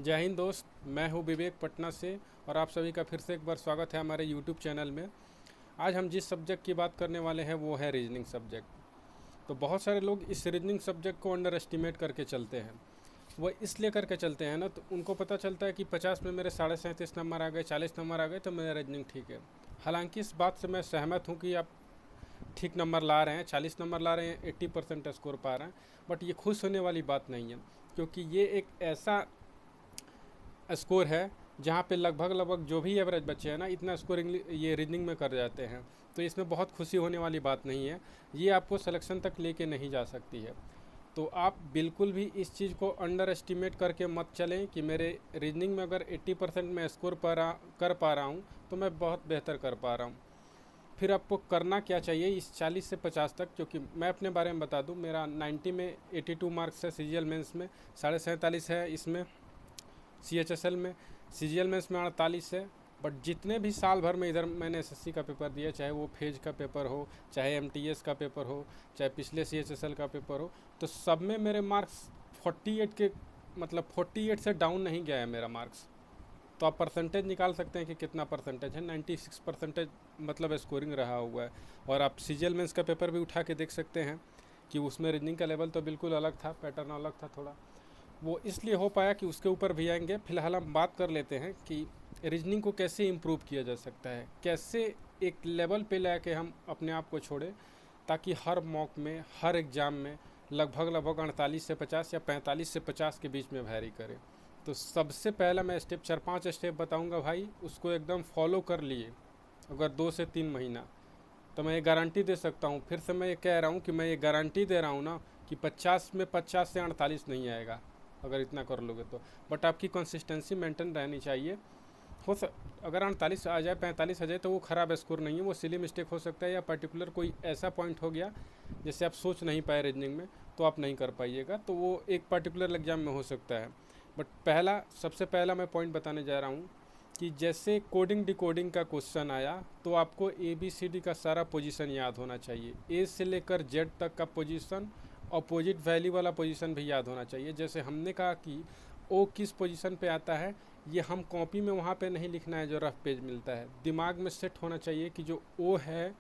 जय हिंद दोस्त। मैं हूं विवेक पटना से और आप सभी का फिर से एक बार स्वागत है हमारे यूट्यूब चैनल में। आज हम जिस सब्जेक्ट की बात करने वाले हैं वो है रीजनिंग सब्जेक्ट। तो बहुत सारे लोग इस रीजनिंग सब्जेक्ट को अंडर एस्टिमेट करके चलते हैं। वो इसलिए करके चलते हैं ना, तो उनको पता चलता है कि 50 में मेरे 37.5 नंबर आ गए, 40 नंबर आ गए तो मेरा रीजनिंग ठीक है। हालांकि इस बात से मैं सहमत हूँ कि आप ठीक नंबर ला रहे हैं, 40 नंबर ला रहे हैं, 80% स्कोर पा रहे हैं। बट ये खुश होने वाली बात नहीं है, क्योंकि ये एक ऐसा स्कोर है जहाँ पे लगभग लगभग जो भी एवरेज बच्चे हैं ना, इतना स्कोर ये रीजनिंग में कर जाते हैं। तो इसमें बहुत खुशी होने वाली बात नहीं है, ये आपको सिलेक्शन तक लेके नहीं जा सकती है। तो आप बिल्कुल भी इस चीज़ को अंडर एस्टिमेट करके मत चलें कि मेरे रीजनिंग में अगर 80% में स्कोर कर पा रहा हूँ तो मैं बहुत बेहतर कर पा रहा हूँ। फिर आपको करना क्या चाहिए इस 40 से 50 तक, क्योंकि मैं अपने बारे में बता दूं, मेरा 90 में 82 मार्क्स है, सीजीएल मेंस में 47.5 है, इसमें सीएचएसएल में, सीजीएल मेंस में 48 है। बट जितने भी साल भर में इधर मैंने एसएससी का पेपर दिया, चाहे वो फेज का पेपर हो, चाहे एमटीएस का पेपर हो, चाहे पिछले सीएचएसएल का पेपर हो, तो सब में मेरे मार्क्स 48 के, मतलब 48 से डाउन नहीं गया है मेरा मार्क्स। तो आप परसेंटेज निकाल सकते हैं कि कितना परसेंटेज है, 96% मतलब स्कोरिंग रहा हुआ है। और आप सीजीएल मेंस का पेपर भी उठा के देख सकते हैं कि उसमें रीजनिंग का लेवल तो बिल्कुल अलग था, पैटर्न अलग था थोड़ा। वो इसलिए हो पाया कि उसके ऊपर भी आएंगे। फिलहाल हम बात कर लेते हैं कि रीजनिंग को कैसे इम्प्रूव किया जा सकता है, कैसे एक लेवल पे लाके हम अपने आप को छोड़ें ताकि हर मॉक में, हर एग्ज़ाम में लगभग लगभग 48 से 50 या 45 से 50 के बीच में वैरी करे। तो सबसे पहला मैं स्टेप 4-5 स्टेप बताऊंगा भाई, उसको एकदम फॉलो कर लिए अगर 2 से 3 महीना, तो मैं ये गारंटी दे सकता हूँ। फिर से मैं ये कह रहा हूँ कि मैं ये गारंटी दे रहा हूँ ना कि 50 में 50 से 48 नहीं आएगा अगर इतना कर लोगे तो। बट आपकी कंसिस्टेंसी मेंटेन रहनी चाहिए। अगर 48 आ जाए, 45 आ जाए तो वो ख़राब स्कोर नहीं है, वो सिली मिस्टेक हो सकता है या पर्टिकुलर कोई ऐसा पॉइंट हो गया जैसे आप सोच नहीं पाए रीजनिंग में, तो आप नहीं कर पाइएगा, तो वो एक पर्टिकुलर एग्जाम में हो सकता है। बट सबसे पहला मैं पॉइंट बताने जा रहा हूँ कि जैसे कोडिंग डिकोडिंग का क्वेश्चन आया तो आपको ए बी सी डी का सारा पोजीशन याद होना चाहिए, ए से लेकर जेड तक का पोजीशन, अपोजिट वैल्यू वाला पोजीशन भी याद होना चाहिए। जैसे हमने कहा कि ओ किस पोजीशन पे आता है, ये हम कॉपी में वहाँ पे नहीं लिखना है जो रफ पेज मिलता है, दिमाग में सेट होना चाहिए कि जो ओ है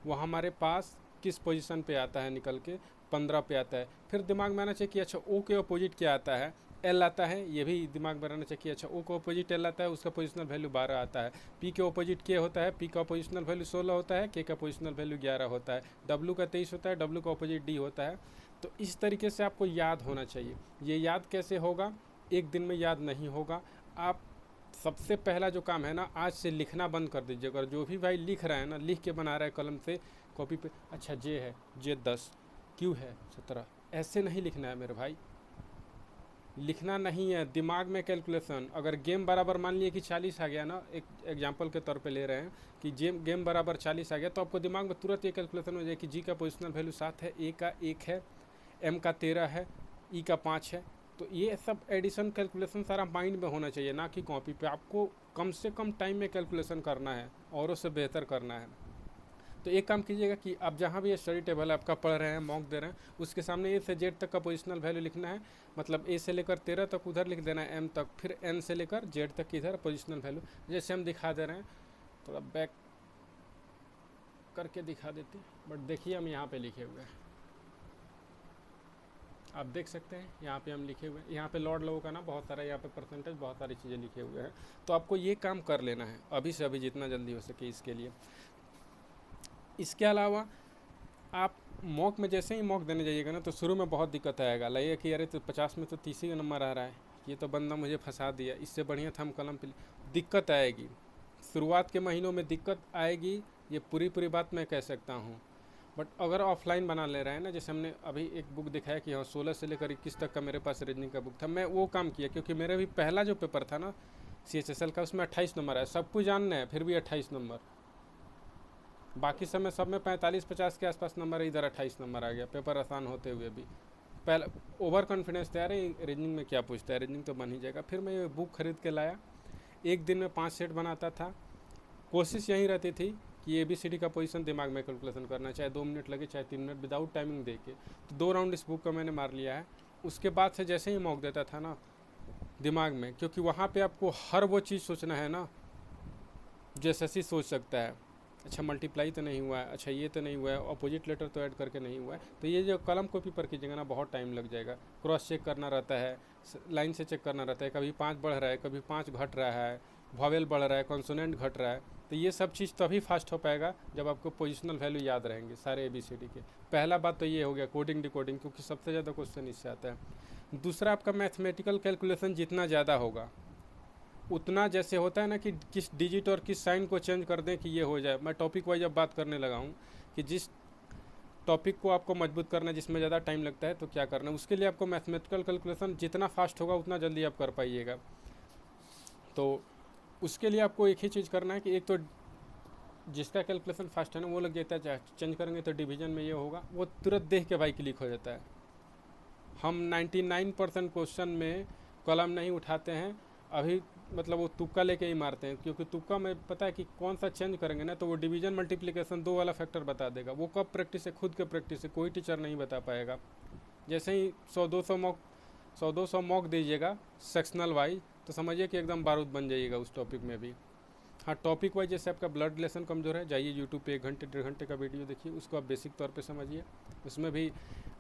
वो हमारे पास किस पोजीशन पे आता है, निकल के 15 पे आता है। फिर दिमाग में आना चाहिए कि अच्छा ओ के अपोजिट क्या आता है, एल आता है, ये भी दिमाग में रहना चाहिए कि अच्छा ओ का अपोजिट एल आता है, उसका पोजिशनल वैल्यू 12 आता है। पी के अपोजिट के होता है, पी का पोजिशनल वैल्यू 16 होता है, के का पोजिशनल वैल्यू 11 होता है, डब्ल्यू का 23 होता है, डब्ल्यू का अपोजिट डी होता है। तो इस तरीके से आपको याद होना चाहिए। ये याद कैसे होगा, एक दिन में याद नहीं होगा। आप सबसे पहला जो काम है ना, आज से लिखना बंद कर दीजिए। अगर जो भी भाई लिख रहा है ना, लिख के बना रहा है कलम से कॉपी पे, अच्छा जे है जे 10, क्यू है 17, ऐसे नहीं लिखना है मेरे भाई। लिखना नहीं है, दिमाग में कैलकुलेशन। अगर गेम बराबर मान लिए कि 40 आ गया ना, एक एग्जांपल के तौर पे ले रहे हैं कि गेम बराबर 40 आ गया, तो आपको दिमाग में तुरंत ये कैलकुलेशन हो जाए कि जी का पोजिशनल वैल्यू 7 है, ए का 1 है, एम का 13 है, ई का 5 है। तो ये सब एडिशन कैलकुलेशन सारा माइंड में होना चाहिए, ना कि कॉपी पे। आपको कम से कम टाइम में कैलकुलेशन करना है, औरों से बेहतर करना है। तो एक काम कीजिएगा कि आप जहाँ भी स्टडी टेबल है आपका पढ़ रहे हैं, मॉक दे रहे हैं, उसके सामने ए से जेड तक का पोजिशनल वैल्यू लिखना है। मतलब ए से लेकर 13 तक उधर लिख देना है, एम तक, फिर एन से लेकर जेड तक इधर पोजिशनल वैल्यू। जैसे हम दिखा दे रहे हैं, थोड़ा बैक करके दिखा देते हैं, बट देखिए हम यहाँ पे लिखे हुए हैं, आप देख सकते हैं यहाँ पे हम लिखे हुए हैं। यहाँ पे लॉर्ड लोगों का ना बहुत सारा, यहाँ पे परसेंटेज, बहुत सारी चीज़ें लिखे हुए हैं। तो आपको ये काम कर लेना है अभी से अभी, जितना जल्दी हो सके इसके लिए। इसके अलावा आप मॉक में जैसे ही मॉक देने जाइएगा ना, तो शुरू में बहुत दिक्कत आएगा, लगेगा कि अरे तो 50 में तो 30 ही नंबर आ रहा है, ये तो बंदा मुझे फंसा दिया, इससे बढ़िया था हम कलम पे। दिक्कत आएगी, शुरुआत के महीनों में दिक्कत आएगी, ये पूरी पूरी बात मैं कह सकता हूँ। बट अगर ऑफलाइन बना ले रहे हैं ना, जैसे हमने अभी एक बुक दिखाया कि हाँ 16 से लेकर 21 तक का मेरे पास रीजनिंग का बुक था, मैं वो काम किया, क्योंकि मेरा भी पहला जो पेपर था ना CHSL का, उसमें 28 नंबर आया। सब कुछ जानना है फिर भी 28 नंबर, बाकी समय सब में 45-50 के आसपास नंबर है, इधर 28 नंबर आ गया, पेपर आसान होते हुए भी। पहले ओवर कॉन्फिडेंस था, यार रीजनिंग में क्या पूछता है, रीजनिंग तो बन ही जाएगा। फिर मैं ये बुक खरीद के लाया, एक दिन में 5 सेट बनाता था। कोशिश यही रहती थी कि ABCD का पोजीशन दिमाग में कैलकुलेशन करना, चाहे 2 मिनट लगे चाहे 3 मिनट, विदाउट टाइमिंग दे के। तो 2 राउंड इस बुक का मैंने मार लिया है। उसके बाद से जैसे ही मॉक देता था ना, दिमाग में, क्योंकि वहाँ पे आपको हर वो चीज़ सोचना है ना जो एसएससी सोच सकता है। अच्छा मल्टीप्लाई तो नहीं हुआ है, अच्छा ये तो नहीं हुआ है, अपोजिट लेटर तो ऐड करके नहीं हुआ है, तो ये जो कलम कॉपी पर कीजिएगा ना बहुत टाइम लग जाएगा। क्रॉस चेक करना रहता है, लाइन से चेक करना रहता है, कभी 5 बढ़ रहा है, कभी 5 घट रहा है, वॉवेल बढ़ रहा है, कॉन्सोनेंट घट रहा है। तो ये सब चीज़ तभी फास्ट हो पाएगा जब आपको पोजिशनल वैल्यू याद रहेंगे सारे ABCD के। पहला बात तो ये हो गया कोडिंग डिकोडिंग, क्योंकि सबसे ज़्यादा क्वेश्चन इससे आता है। दूसरा, आपका मैथमेटिकल कैलकुलेशन जितना ज़्यादा होगा उतना, जैसे होता है ना कि किस डिजिट और किस साइन को चेंज कर दें कि ये हो जाए। मैं टॉपिक वाइज अब बात करने लगा हूँ कि जिस टॉपिक को आपको मजबूत करना है, जिसमें ज़्यादा टाइम लगता है, तो क्या करना है उसके लिए आपको मैथमेटिकल कैलकुलेशन जितना फास्ट होगा उतना जल्दी आप कर पाइएगा। तो उसके लिए आपको एक ही चीज़ करना है कि एक तो जिसका कैलकुलेशन फास्ट है ना वो लग जाता है, चेंज करेंगे तो डिवीजन में ये होगा, वो तुरंत देख के भाई क्लिक हो जाता है। हम 99% क्वेश्चन में कलम नहीं उठाते हैं अभी, मतलब वो तुक्का लेके ही मारते हैं, क्योंकि तुक्का में पता है कि कौन सा चेंज करेंगे ना तो वो डिवीजन मल्टीप्लिकेशन 2 वाला फैक्टर बता देगा। वो कब प्रैक्टिस है, खुद के प्रैक्टिस है, कोई टीचर नहीं बता पाएगा। जैसे ही 100-200 मॉक दीजिएगा सेक्शनल वाइज, तो समझिए कि एकदम बारूद बन जाइएगा उस टॉपिक में भी। हाँ, टॉपिक वाइज जैसे आपका ब्लड रिलेशन कमज़ोर है, जाइए यूट्यूब पे 1 घंटे 1.5 घंटे का वीडियो देखिए, उसको आप बेसिक तौर पे समझिए। उसमें भी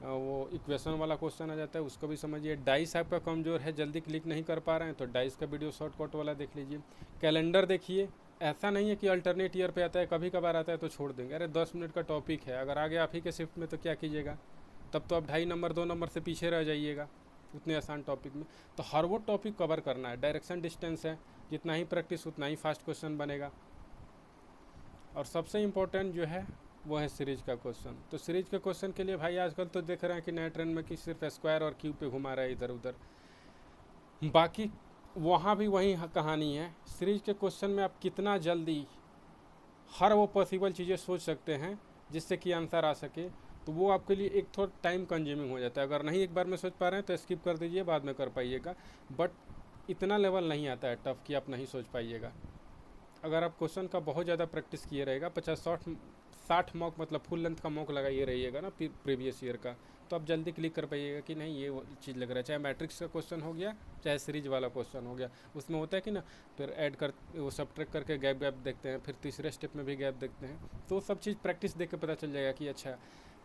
वो इक्वेशन वाला क्वेश्चन आ जाता है, उसको भी समझिए। डाइस आपका कमज़ोर है, जल्दी क्लिक नहीं कर पा रहे हैं, तो डाइस का वीडियो शॉर्टकट वाला देख लीजिए। कैलेंडर देखिए, ऐसा नहीं है कि अल्टरनेट ईयर पे आता है, कभी कभार आता है तो छोड़ देंगे। अरे 10 मिनट का टॉपिक है, अगर आ गया आप ही के शिफ्ट में तो क्या कीजिएगा, तब तो आप 2.5 नंबर 2 नंबर से पीछे रह जाइएगा उतने आसान टॉपिक में। तो हर वो टॉपिक कवर करना है। डायरेक्शन डिस्टेंस है, जितना ही प्रैक्टिस उतना ही फास्ट क्वेश्चन बनेगा। और सबसे इम्पोर्टेंट जो है वो है सीरीज का क्वेश्चन। तो सीरीज के क्वेश्चन के लिए भाई आजकल तो देख रहे हैं कि नए ट्रेंड में कि सिर्फ स्क्वायर और क्यूब पे घुमा रहा है इधर उधर, बाकी वहाँ भी वही कहानी है। सीरीज के क्वेश्चन में आप कितना जल्दी हर वो पॉसिबल चीज़ें सोच सकते हैं जिससे कि आंसर आ सके, तो वो आपके लिए एक थोड़ा टाइम कंज्यूमिंग हो जाता है। अगर नहीं एक बार में सोच पा रहे हैं तो स्किप कर दीजिए, बाद में कर पाइएगा। बट इतना लेवल नहीं आता है टफ कि आप नहीं सोच पाइएगा। अगर आप क्वेश्चन का बहुत ज़्यादा प्रैक्टिस किए रहेगा, 50-60 मॉक मतलब फुल लेंथ का मॉक लगाइए रहिएगा ना प्रीवियस ईयर का, तो आप जल्दी क्लिक कर पाइएगा कि नहीं ये चीज़ लग रहा है। चाहे मैट्रिक्स का क्वेश्चन हो गया, चाहे सीरीज वाला क्वेश्चन हो गया, उसमें होता है कि ना फिर ऐड कर वो सब्ट्रैक्ट करके गैप देखते हैं, फिर तीसरे स्टेप में भी गैप देखते हैं। तो सब चीज़ प्रैक्टिस देख के पता चल जाएगा कि अच्छा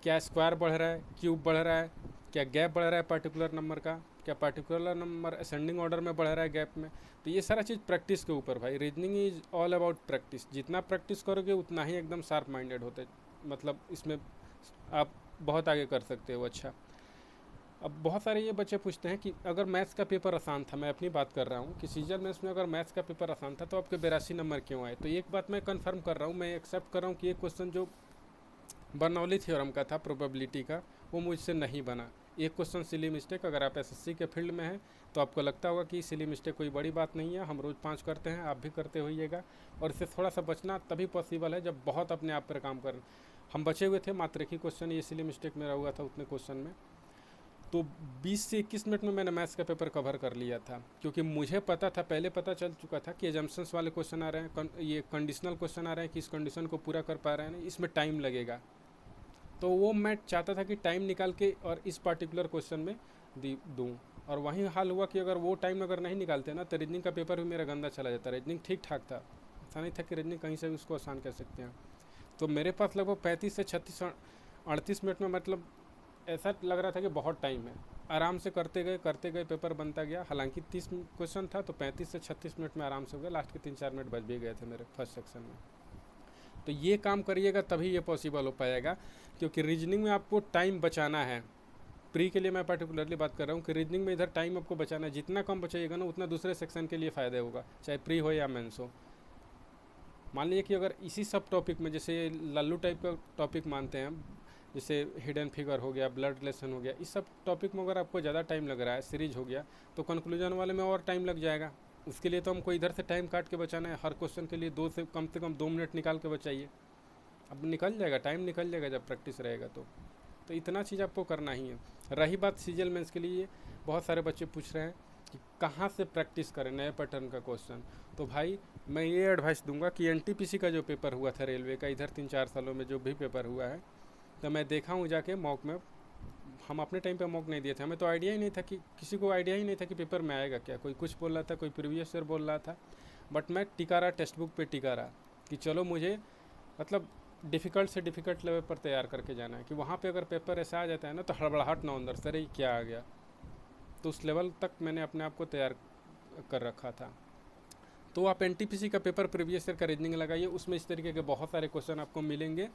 क्या स्क्वायर बढ़ रहा है, क्यूब बढ़ रहा है, क्या गैप बढ़ रहा है पर्टिकुलर नंबर का, क्या पर्टिकुलर नंबर असेंडिंग ऑर्डर में बढ़ रहा है गैप में। तो ये सारा चीज़ प्रैक्टिस के ऊपर भाई। Reasoning is all about practice. जितना प्रैक्टिस करोगे उतना ही एकदम शार्प माइंडेड होते, मतलब इसमें आप बहुत आगे कर सकते हो। अच्छा, अब बहुत सारे ये बच्चे पूछते हैं कि अगर मैथ्स का पेपर आसान था, मैं अपनी बात कर रहा हूँ कि सीजन मैथ्स में अगर मैथ्स का पेपर आसान था तो आपके 82 नंबर क्यों आए। तो एक बात मैं कंफर्म कर रहा हूँ, मैं एक्सेप्ट कर रहा हूँ कि ये क्वेश्चन जो बर्नौली थ्योरम का था प्रोबेबिलिटी का, वो मुझसे नहीं बना। एक क्वेश्चन सिली मिस्टेक, अगर आप एसएससी के फील्ड में हैं तो आपको लगता होगा कि सिली मिस्टेक कोई बड़ी बात नहीं है, हम रोज़ 5 करते हैं, आप भी करते होइएगा। और इससे थोड़ा सा बचना तभी पॉसिबल है जब बहुत अपने आप पर काम करें। हम बचे हुए थे, मात्र एक ही क्वेश्चन ये सिली मिस्टेक मेरा हुआ था उतने क्वेश्चन में, तो 20 से 21 मिनट में मैंने मैथ्स का पेपर कवर कर लिया था। क्योंकि मुझे पता था, पहले पता चल चुका था कि एजम्पशंस वाले क्वेश्चन आ रहे हैं, ये कंडीशनल क्वेश्चन आ रहे हैं कि इस कंडीशन को पूरा कर पा रहे हैं, इसमें टाइम लगेगा। तो वो मैं चाहता था कि टाइम निकाल के और इस पार्टिकुलर क्वेश्चन में दूँ। और वहीं हाल हुआ कि अगर वो टाइम अगर नहीं निकालते ना तो रीजनिंग का पेपर भी मेरा गंदा चला जाता। रीजनिंग ठीक ठाक था, ऐसा नहीं था कि रीजनिंग कहीं से भी उसको आसान कह सकते हैं। तो मेरे पास लगभग 35 से 38 मिनट में, मतलब ऐसा लग रहा था कि बहुत टाइम है, आराम से करते गए पेपर बनता गया। हालांकि 30 क्वेश्चन था तो 35 से 36 मिनट में आराम से हो गया। लास्ट के 3-4 मिनट बच भी गए थे मेरे फर्स्ट सेक्शन में। तो ये काम करिएगा तभी ये पॉसिबल हो पाएगा, क्योंकि रीजनिंग में आपको टाइम बचाना है। प्री के लिए मैं पर्टिकुलरली बात कर रहा हूँ कि रीजनिंग में इधर टाइम आपको बचाना है। जितना कम बचाइएगा ना उतना दूसरे सेक्शन के लिए फ़ायदा होगा, चाहे प्री हो या मेंस हो। मान लीजिए कि अगर इसी सब टॉपिक में, जैसे लल्लू टाइप का टॉपिक मानते हैं, जैसे हिडन फिगर हो गया, ब्लड रिलेशन हो गया, इस सब टॉपिक में अगर आपको ज़्यादा टाइम लग रहा है, सीरीज हो गया, तो कंक्लूजन वाले में और टाइम लग जाएगा। उसके लिए तो हमको इधर से टाइम काट के बचाना है। हर क्वेश्चन के लिए 2 से कम 2 मिनट निकाल के बचाइए। अब निकल जाएगा, टाइम निकल जाएगा जब प्रैक्टिस रहेगा तो इतना चीज़ आपको करना ही है। रही बात सीजीएल मेंस के लिए, बहुत सारे बच्चे पूछ रहे हैं कि कहाँ से प्रैक्टिस करें नए पैटर्न का क्वेश्चन। तो भाई मैं ये एडवाइस दूंगा कि एनटीपीसी का जो पेपर हुआ था रेलवे का, इधर 3-4 सालों में जो भी पेपर हुआ है, तो मैं देखा हूँ जाके मॉक में हम अपने टाइम पे मॉक नहीं दिए थे, हमें तो आइडिया ही नहीं था कि किसी को आइडिया ही नहीं था कि पेपर में आएगा क्या। कोई कुछ बोल रहा था, कोई प्रीवियस ईयर बोल रहा था, बट मैं टिका रहा, टेक्स्ट बुक पे टिका रहा कि चलो मुझे मतलब डिफ़िकल्ट से डिफ़िकल्ट लेवल पर तैयार करके जाना है कि वहाँ पे अगर पेपर ऐसा आ जाता है ना तो हड़बड़ाहट ना अंदर से, अरे क्या आ गया। तो उस लेवल तक मैंने अपने आप को तैयार कर रखा था। तो आप एनटीपीसी का पेपर प्रीवियस ईयर का रीजनिंग लगाइए, उसमें इस तरीके के बहुत सारे क्वेश्चन आपको मिलेंगे।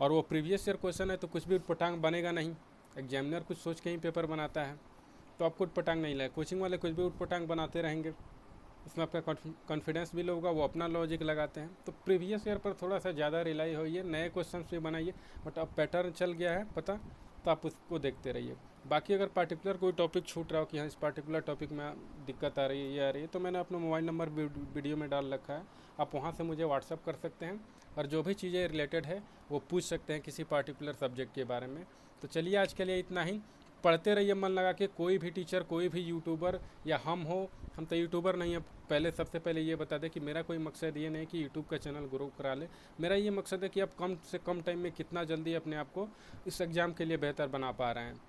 और वो प्रीवियस ईयर क्वेश्चन है तो कुछ भी उटपटांग बनेगा नहीं। एग्जामिनर कुछ सोच के ही पेपर बनाता है तो आपको उटपटांग नहीं लगे। कोचिंग वाले कुछ भी उटपटांग बनाते रहेंगे, उसमें आपका कॉन्फिडेंस भी लो होगा, वो अपना लॉजिक लगाते हैं। तो प्रीवियस ईयर पर थोड़ा सा ज़्यादा रिलाई होइए, नए क्वेश्चन भी बनाइए, बट अब पैटर्न चल गया है पता, तो आप उसको देखते रहिए। बाकी अगर पार्टिकुलर कोई टॉपिक छूट रहा हो कि हाँ इस पार्टिकुलर टॉपिक में दिक्कत आ रही है, ये आ रही है, तो मैंने अपना मोबाइल नंबर वीडियो में डाल रखा है, आप वहाँ से मुझे व्हाट्सअप कर सकते हैं और जो भी चीज़ें रिलेटेड है वो पूछ सकते हैं किसी पार्टिकुलर सब्जेक्ट के बारे में। तो चलिए आज के लिए इतना ही। पढ़ते रहिए मन लगा के। कोई भी टीचर, कोई भी यूट्यूबर या हम तो यूट्यूबर नहीं है, पहले सबसे पहले ये बता दें कि मेरा कोई मकसद ये नहीं कि यूट्यूब का चैनल ग्रो करा ले। मेरा ये मकसद है कि आप कम से कम टाइम में कितना जल्दी अपने आप को इस एग्ज़ाम के लिए बेहतर बना पा रहे हैं,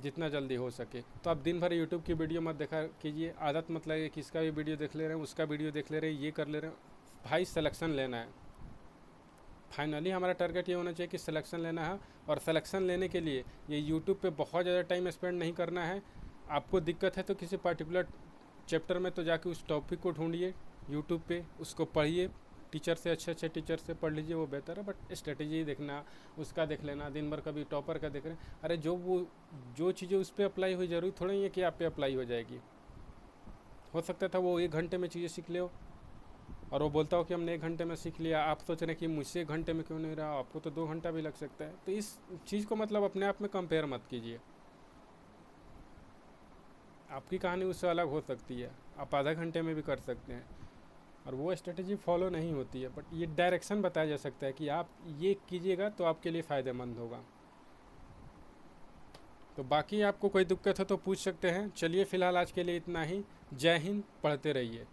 जितना जल्दी हो सके। तो आप दिन भर यूट्यूब की वीडियो मत देखा कीजिए, आदत मत लगे कि इसका भी वीडियो देख ले रहे हैं, उसका वीडियो देख ले रहे हैं, ये कर ले रहे हैं। भाई सिलेक्शन लेना है, फाइनली हमारा टारगेट ये होना चाहिए कि सिलेक्शन लेना है। और सिलेक्शन लेने के लिए ये यूट्यूब पे बहुत ज़्यादा टाइम स्पेंड नहीं करना है। आपको दिक्कत है तो किसी पर्टिकुलर चैप्टर में तो जाके उस टॉपिक को ढूंढिए यूट्यूब पे, उसको पढ़िए, टीचर से, अच्छे अच्छे टीचर से पढ़ लीजिए, वो बेहतर है। बट स्ट्रेटेजी देखना, उसका देख लेना, दिन भर कभी टॉपर का देख रहे हैं, अरे जो चीज़ें उस पर अप्लाई हुई, ज़रूरी थोड़ा ही है कि आप पे अप्लाई हो जाएगी। हो सकता था वो 1 घंटे में चीज़ें सीख ले हो और वो बोलता हो कि हमने 1 घंटे में सीख लिया, आप सोच रहे हैं कि मुझसे 1 घंटे में क्यों नहीं रहा, आपको तो 2 घंटा भी लग सकता है। तो इस चीज़ को मतलब अपने आप में कंपेयर मत कीजिए। आपकी कहानी उससे अलग हो सकती है, आप आधा घंटे में भी कर सकते हैं और वो स्ट्रेटेजी फॉलो नहीं होती है, बट ये डायरेक्शन बताया जा सकता है कि आप ये कीजिएगा तो आपके लिए फ़ायदेमंद होगा। तो बाकी आपको कोई दिक्कत है तो पूछ सकते हैं। चलिए फ़िलहाल आज के लिए इतना ही। जय हिंद, पढ़ते रहिए।